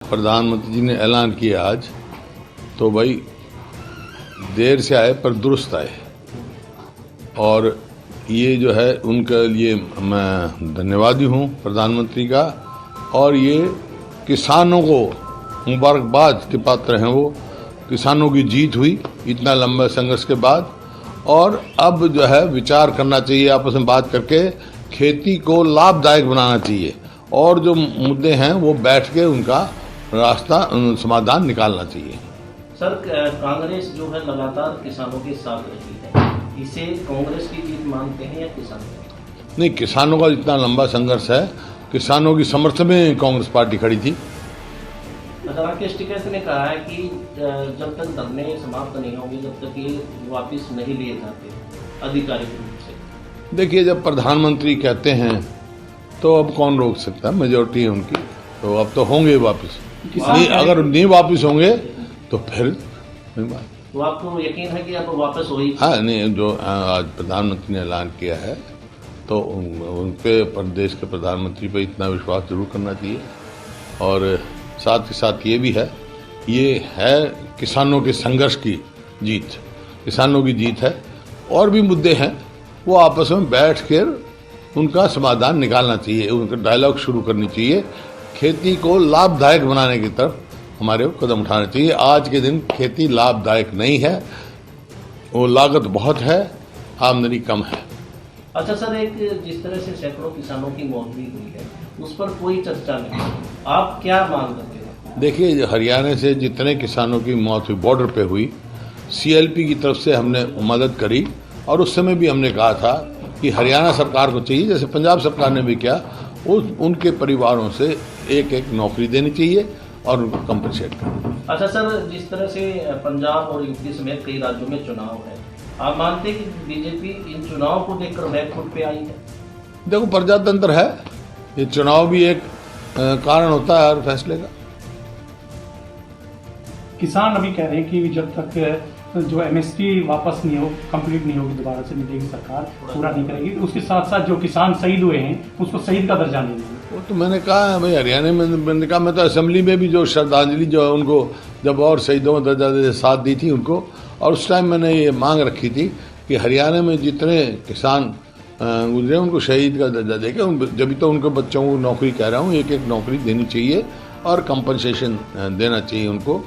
प्रधानमंत्री जी ने ऐलान किया आज, तो भाई देर से आए पर दुरुस्त आए। और ये जो है उनके लिए मैं धन्यवादी हूँ प्रधानमंत्री का। और ये किसानों को मुबारकबाद के पात्र हैं। वो किसानों की जीत हुई इतना लंबे संघर्ष के बाद। और अब जो है विचार करना चाहिए, आपस में बात करके खेती को लाभदायक बनाना चाहिए। और जो मुद्दे हैं वो बैठ के उनका रास्ता समाधान निकालना चाहिए। सर, कांग्रेस जो है लगातार किसानों के साथ रही है, इसे कांग्रेस की जीत मानते हैं या किसान? नहीं, किसानों का जितना लंबा संघर्ष है, किसानों की समर्थन में कांग्रेस पार्टी खड़ी थी। राकेश टिकैत ने कहा है कि जब तक धरने समाप्त नहीं होंगे, जब तक ये वापस नहीं लिए जाते आधिकारिक रूप से। देखिए, जब प्रधानमंत्री कहते हैं तो अब कौन रोक सकता है, मेजोरिटी है उनकी, तो अब तो होंगे वापस। नहीं, अगर नहीं वापस होंगे तो फिर तो आपको यकीन है कि अब वापस होगी? हाँ, नहीं, जो आज प्रधानमंत्री ने ऐलान किया है तो उनके प्रदेश के प्रधानमंत्री पर इतना विश्वास जरूर करना चाहिए। और साथ ही साथ ये भी है, ये है किसानों के संघर्ष की जीत, किसानों की जीत है। और भी मुद्दे हैं, वो आपस में बैठ कर उनका समाधान निकालना चाहिए, उनका डायलॉग शुरू करनी चाहिए। खेती को लाभदायक बनाने की तरफ हमारे को कदम उठाना चाहिए। आज के दिन खेती लाभदायक नहीं है, वो लागत बहुत है, आमदनी कम है। अच्छा सर, एक जिस तरह से सैकड़ों किसानों की मौत भी हुई है, उस पर कोई चर्चा नहीं, आप क्या मांग करते हैं? देखिए, हरियाणा से जितने किसानों की मौत हुई बॉर्डर पे हुई, CLP की तरफ से हमने मदद करी। और उस समय भी हमने कहा था कि हरियाणा सरकार को चाहिए, जैसे पंजाब सरकार ने भी किया, उनके परिवारों से एक एक नौकरी देनी चाहिए और उनको कंपनसेट करना। अच्छा सर, जिस तरह से पंजाब और यूपी समेत कई राज्यों में चुनाव है, आप मानते हैं कि बीजेपी इन चुनाव को देखकर बैकफुट पे आई है? देखो, प्रजातंत्र है, ये चुनाव भी एक कारण होता है हर फैसले का। किसान अभी कह रहे हैं कि जब तक जो MSP वापस नहीं हो, कंप्लीट नहीं होगी, दोबारा से मिलेगी, सरकार पूरा नहीं करेगी, तो उसके साथ साथ जो किसान शहीद हुए हैं उसको शहीद का दर्जा नहीं देंगे। वो तो मैंने कहा है भाई, हरियाणा में मैंने कहा, मैं तो असेंबली में भी जो श्रद्धांजलि जो है उनको जब और शहीदों का दर्जा दे साथ दी थी उनको। और उस टाइम मैंने ये मांग रखी थी कि हरियाणा में जितने किसान गुजरे उनको शहीद का दर्जा देके, जब तो उनके बच्चों को नौकरी कह रहा हूँ, एक एक नौकरी देनी चाहिए और कंपनसेशन देना चाहिए उनको।